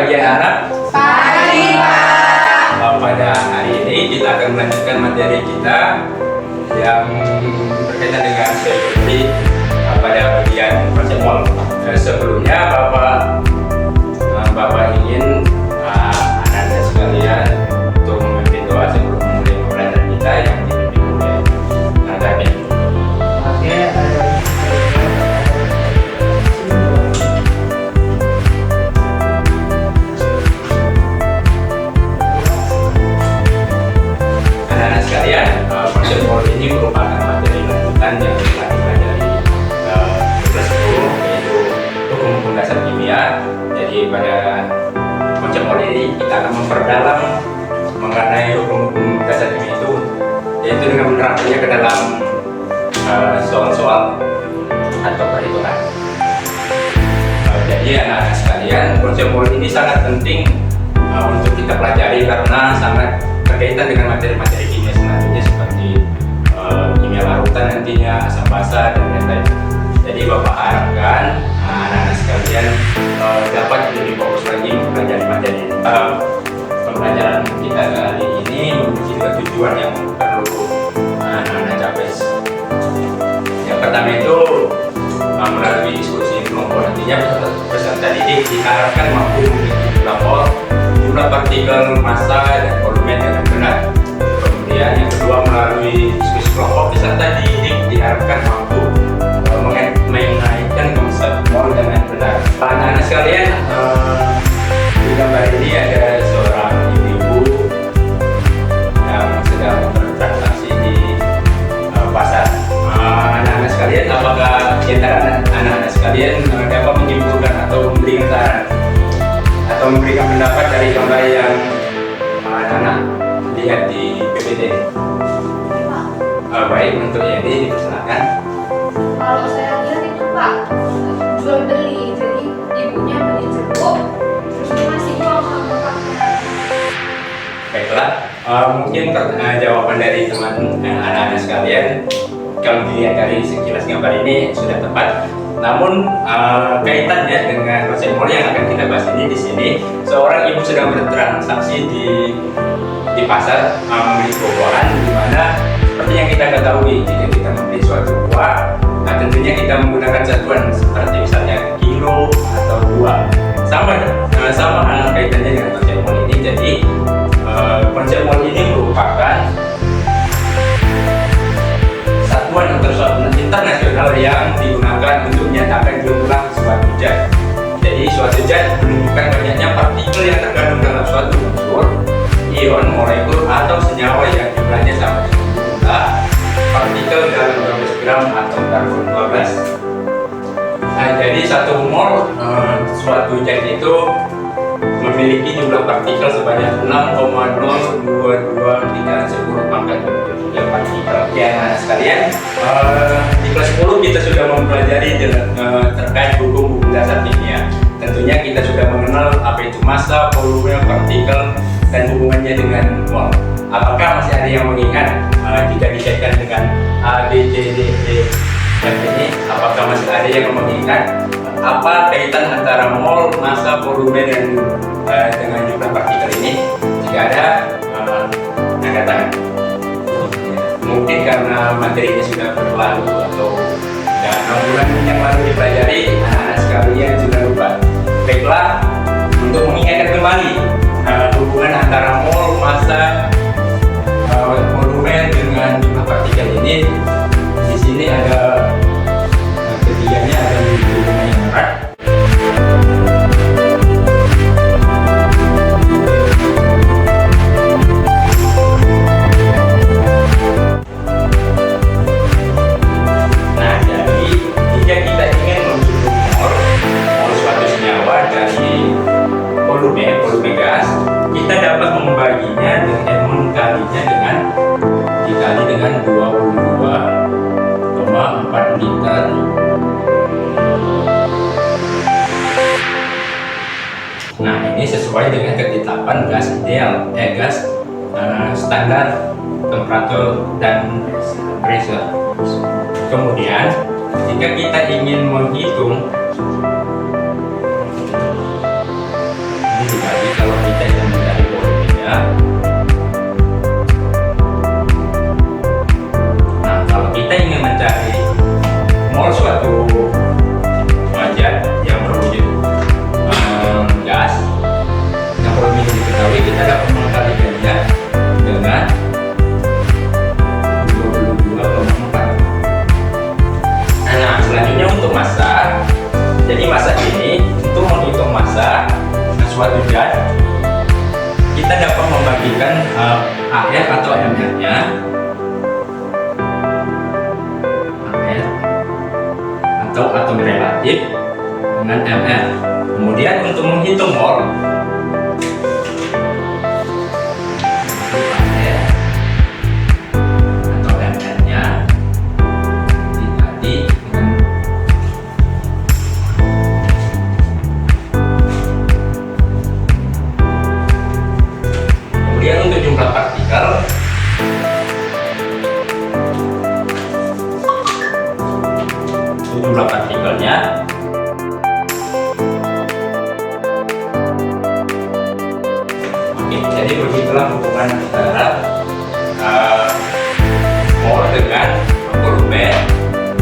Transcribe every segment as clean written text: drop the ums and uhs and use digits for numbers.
pagi anak-anak. Pagi, Pak. Pada hari ini kita akan melanjutkan materi kita yang berkaitan dengan seperti pada bagian konsep mall. Sebelumnya Bapak ingin anak-anak sekalian untuk memimpin doa sebelum memulai pembelajaran kita yang dipimpin oleh Nabi. Oke, Anak-anak sekalian, konsep mall ini merupakan materi lanjutan yang telah dipelajari kelas 10, yaitu hukum-hukum dasar kimia. Jadi pada konsep mall ini kita akan memperdalam mengenai hukum-hukum dasar kimia itu, yaitu dengan menerapkannya ke dalam soal-soal atau perhitungan. Jadi anak-anak sekalian, konsep mol ini sangat penting untuk kita pelajari karena sangat berkaitan dengan materi-materi kimia selanjutnya seperti kimia larutan nantinya, asam basa dan lain-lain. Jadi Bapak harapkan anak-anak sekalian dapat lebih fokus lagi mempelajari materi pembelajaran kita kali ini menuju ke tujuan yang perlu anak-anak capai. Yang pertama itu melalui diskusi kelompok nantinya peserta didik diharapkan mampu menghitung jumlah partikel, massa, dan volume dengan benar. Kemudian yang kedua, melalui diskusi kelompok peserta didik diharapkan mampu mengaitkan konsep mol dengan benar. Anak-anak sekalian, di gambar ini ada seorang ibu yang sedang bertransaksi di pasar. Anak-anak sekalian, apakah di antara anak-anak sekalian dapat menyimpulkan atau memberikan saran atau memberikan pendapat dari gambar yang anak-anak lihat di PPT? Baik, untuk ini dipersilakan. Kalau saya lihat itu Pak, jual beli, jadi ibunya beli jeruk, terus dia ngasih uang sama bapaknya. Baiklah, mungkin jawaban dari teman anak-anak sekalian kalau dilihat dari sekilas gambar ini sudah tepat. Namun kaitannya dengan konsep mall yang akan kita bahas ini di sini, seorang ibu sedang bertransaksi di pasar membeli buah-buahan, di mana seperti yang kita ketahui jika kita membeli suatu buah, tentunya kita menggunakan satuan seperti misalnya kilo atau buah. Sama kaitannya dengan konsep mall ini. Jadi konsep mall ini merupakan satuan internasional yang digunakan untuk menyatakan jumlah suatu zat. Jadi suatu zat menunjukkan banyaknya partikel yang terkandung dalam suatu unsur, ion, molekul, atau senyawa yang jumlahnya sama dengan jumlah partikel dalam 12 gram atom karbon 12. Jadi satu mol suatu zat itu memiliki jumlah partikel sebanyak 6,022310 pangkat 73 partikel. Ya, anak sekalian, di kelas 10 kita sudah mempelajari terkait hukum dasar kimia. Tentunya kita sudah mengenal apa itu massa, volume, partikel, dan hubungannya dengan mol. Apakah masih ada yang mengingat jika dikaitkan dengan A, B, C, D, E, F ini? Apakah masih ada yang mengingat apa kaitan antara mol, massa, volume, dan dengan jumlah partikel ini? Jika ada, angkat tangan. Mungkin karena materinya sudah berlalu atau 6 bulan yang lalu dipelajari, anak-anak sekalian sudah lupa. Baiklah, untuk mengingatkan kembali hubungan antara mol, massa, volume dengan jumlah partikel ini, di sini ada ketiganya ada hubungan yang erat. Volume gas, kita dapat membaginya dengan mengkalinya dikali dengan 22,4 liter. Nah, ini sesuai dengan ketetapan gas ideal, gas standar temperatur dan pressure. Kemudian, jika kita ingin menghitung ini atau atom relatif dengan ml. Kemudian untuk menghitung mol, atau ml-nya tadi dengan kemudian untuk jumlah partikel, jumlah partikelnya oke, jadi begitulah hubungan antara mol dengan volume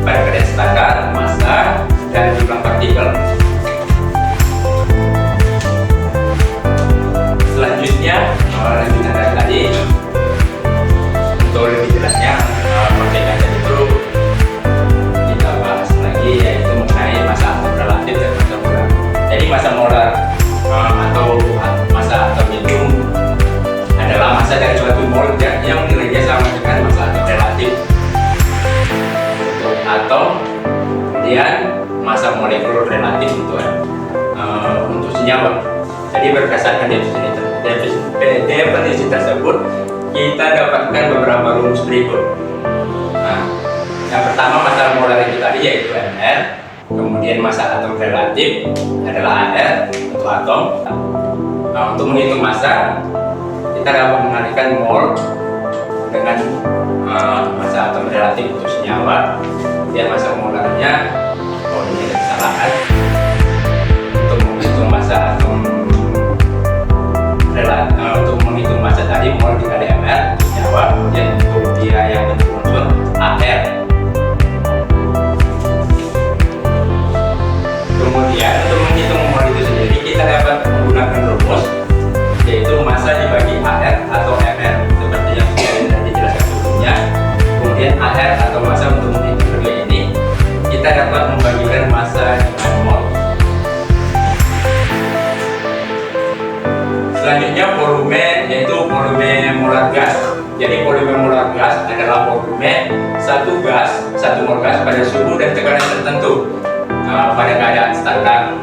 pada kadar standar, massa, dan jumlah partikel. Selanjutnya lanjutan dari tadi, untuk lebih jelasnya pakai kaca itu kita bahas lagi, yaitu mengenai massa atom relatif dan massa molar. Jadi massa molar atau massa atom itu adalah massa dari suatu mol yang nilainya sama dengan massa atom relatif untuk atom, kemudian massa molekul relatif untuk senyawa. Jadi berdasarkan definisi tersebut, kita dapatkan beberapa rumus berikut. Nah, yang pertama massa molar itu tadi yaitu ml, kemudian massa atom relatif adalah AR untuk atom. Nah, untuk menghitung massa, kita dapat mengalihkan mol dengan massa atom relatif untuk senyawa, kemudian massa molarnya, oh ini ada kesalahan, untuk menghitung massa atom relatif, untuk menghitung massa tadi mol dikali ml untuk senyawa, kemudian untuk dia yang bentuk unsur AR. Kemudian untuk menghitung mol itu sendiri kita dapat menggunakan rumus, yaitu massa dibagi AR atau ml seperti yang sudah dijelaskan sebelumnya. Kemudian AR atau massa untuk menghitung kedua ini kita dapat membagikan massa dengan mol. Selanjutnya volume, yaitu volume molar gas. Jadi volume molar gas adalah volume satu mol gas pada suhu dan tekanan tertentu pada keadaan standar,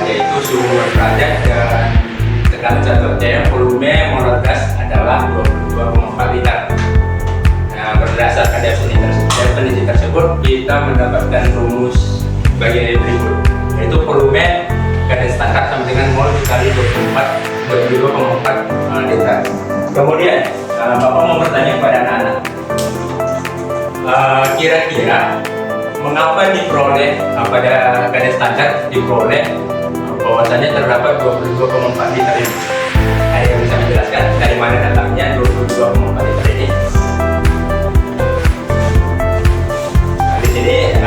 yaitu suhu derajat dan tekanan 1 atm. Volume molar gas adalah 22,4 liter. Nah, berdasarkan definisi tersebut, kita mendapatkan rumus sebagai berikut, yaitu volume keadaan standar sama dengan mol dikali 22,4 liter. Kemudian Bapak mau bertanya kepada anak-anak, kira-kira mengapa diperoleh pada kadar standar diperoleh bahwasanya terdapat 22,4 liter ini? Ada yang bisa menjelaskan dari mana datangnya 22,4 liter ini? Nah, di sini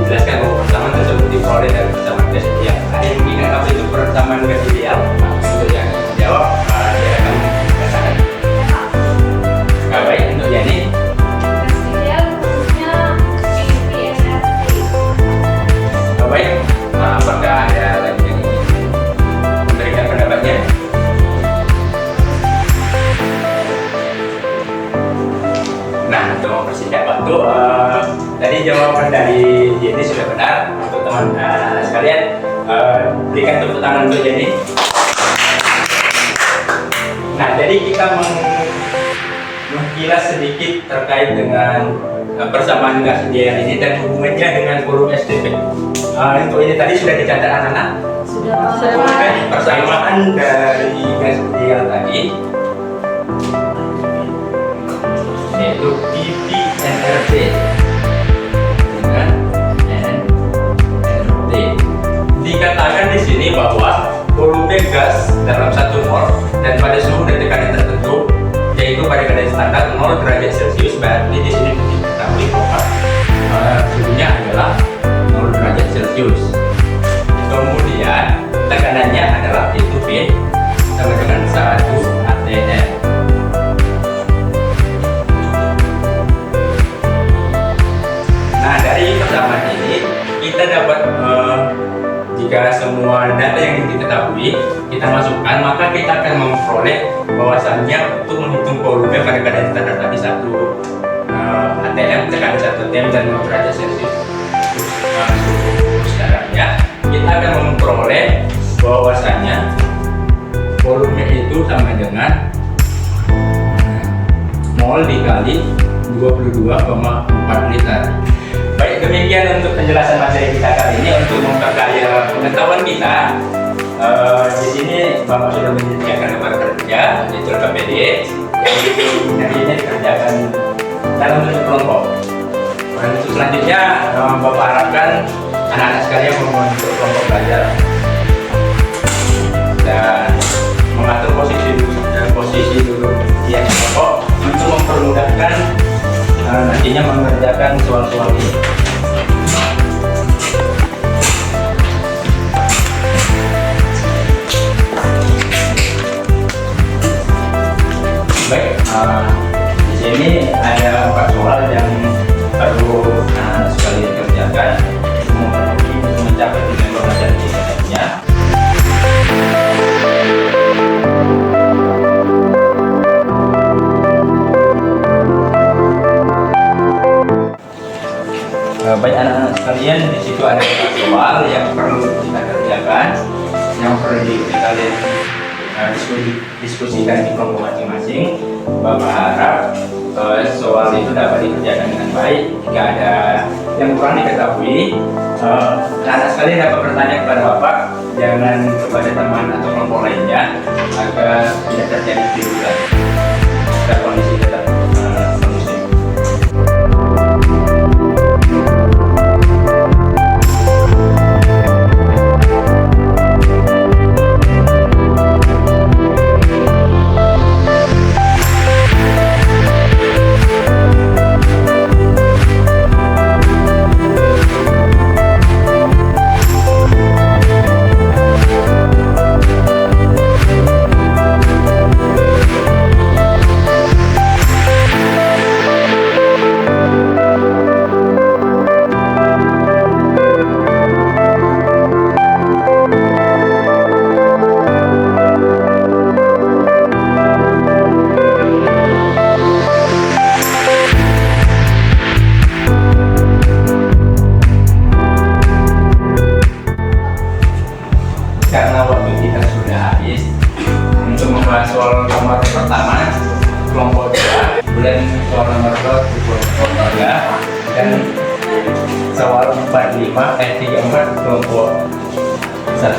dijelaskan bahwa persamaan tersebut diperoleh dari persamaan gas ideal. Ada yang mengingat apa itu persamaan gas ideal? Nah, untuk yang menjawab dia akan mengatakan. Nah, baik, untuk Yani. Baik, apakah ada lagi yang ingin memberikan pendapatnya? Nah, untuk mempersingkat waktu, tadi jawaban dari Jenny sudah benar. Untuk teman-teman sekalian, berikan tepuk tangan untuk Jenny. Nah, jadi kita mengkilas sedikit terkait dengan persamaan gas ideal ini dan hubungannya dengan volume STP. Untuk ini tadi sudah dicatat anak-anak? Sudah. Persamaan dari gas ideal tadi yaitu PPNRT dengan NRT. Dikatakan di sini bahwa volume gas dalam 1 mol dan pada suhu dan tekanan tertentu, yaitu pada kadar standar 0 derajat Celcius, berarti di sini diketahui bahwa suhunya adalah 0 derajat Celcius. Kemudian tekanannya adalah itu P sama dengan 1 atm. Nah, dari persamaan ini kita dapat jika semua data yang diketahui kita masukkan, maka kita akan memperoleh bahwasannya untuk menghitung volume pada kadar standar tadi 1 atm, tekanan 1 atm dan 0 derajat Celcius, itu sama dengan mol dikali 22,4 liter. Baik, demikian untuk penjelasan materi kita kali ini. Untuk memperkaya pengetahuan kita, di sini Bapak sudah menyediakan lembar kerja, yaitu KPD, yang hari ini dikerjakan dalam bentuk kelompok. Dan untuk selanjutnya, Bapak harapkan anak-anak sekalian membentuk kelompok belajar dan mengatur posisi duduk di kelompok untuk mempermudahkan nantinya mengerjakan soal-soal ini. Baik, di sini ada 4 soal yang perlu anak-anak sekalian kerjakan untuk mencapai tujuan pembelajaran kita. Baik anak-anak sekalian, di situ ada 4 soal yang perlu kita kerjakan, yang perlu kalian diskusikan di kelompok masing-masing. Bapak harap soal itu dapat dikerjakan dengan baik. Jika ada yang kurang diketahui, anak-anak sekalian dapat bertanya kepada Bapak, jangan kepada teman atau kelompok lainnya, agar tidak terjadi keributan dan kondisi tetap kondusif. Karena waktu kita sudah habis, untuk membahas soal nomor pertama kelompok 2, kemudian soal nomor 2 kelompok 3, dan soal 34 kelompok 1.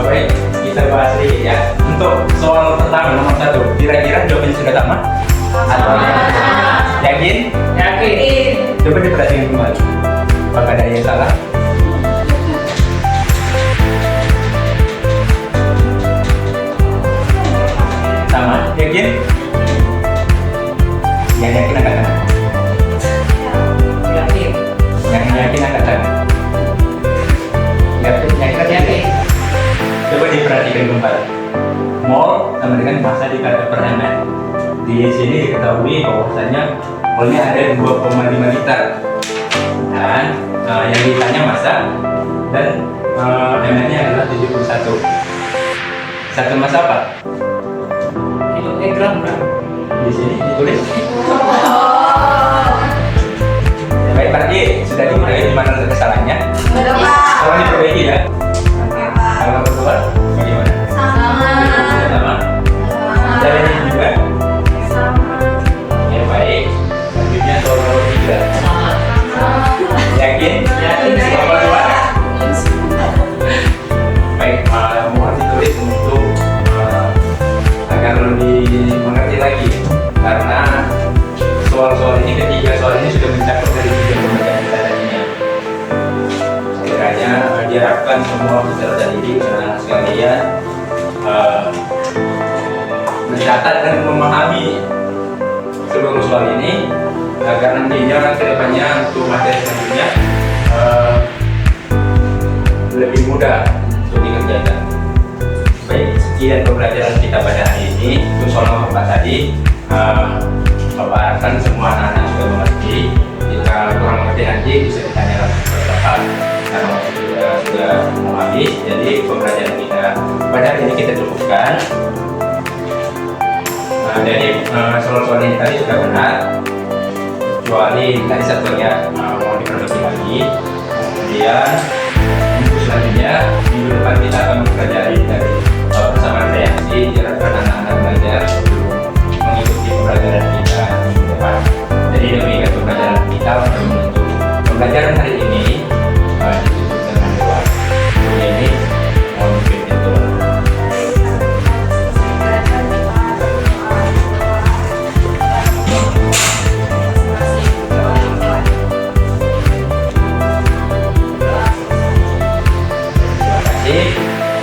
Baik, kita bahas sedikit ya. Untuk soal pertama nomor 1, kira-kira jawabannya sudah sama? Atau yakin? Yakin. Coba diperhatikan kembali. Apakah ada yang salah? Sama? Yakin? Yang yakin angkat tangan. Yakin. Yang yakin angkat tangan. Yakin? Coba diperhatikan kembali. Mol sama dengan massa dikali per ml. Di sini diketahui bahwasanya molnya ada 2,5 liter. Dan yang ditanya massa dan ml-nya adalah 71. Satu massa apa? Kilogram kan? Di sini ditulis. Baik, Pak D, sudah dimulai di mana letak kesalahannya? Sudah, Pak. Tolong diperbaiki ya. Oke, Pak. Kalau berdua, bagaimana? Sama. Sama. Jalannya juga. Sama. Ya baik. Selanjutnya soal nomor 3. Sama. Yakin? Yakin. Nomor 2. Baik, mohon ditulis untuk agar lebih mengerti lagi, karena soal-soal ini, ketiga soal ini sudah mencakup dari tujuan pembelajaran kita tadinya. Kiranya diharapkan semua peserta didik anak sekalian mencatat dan memahami seluruh soal ini, agar nantinya ke depannya untuk materi selanjutnya lebih mudah untuk dikerjakan. Baik, sekian pembelajaran kita pada hari ini. Untuk soal nomor 4 tadi, Bapak harapkan semua anak-anak sudah mengerti. Jika kurang mengerti nanti bisa ditanya langsung ke Bapak, karena waktu kita sudah mau habis. Jadi pembelajaran kita pada hari ini kita cukupkan. Jadi soal-soal ini tadi sudah benar, kecuali tadi satunya mau diperbaiki lagi. Kemudian minggu selanjutnya minggu depan kita akan mempelajari dari persamaan reaksi, diharapkan anak-anak belajar untuk mengikuti pembelajaran kita minggu depan. Jadi demikian pembelajaran kita untuk pembelajaran hari ini ditutup dengan doa. Sebelum ini mohon dipimpin Tuhan.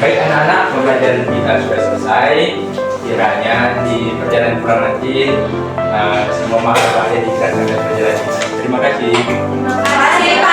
Baik anak-anak, pembelajaran kita sudah selesai. Kiranya di perjalanan pulang nanti semua masalah yang dikirakan dan perjalanan kita. Terima kasih. Terima kasih Pak.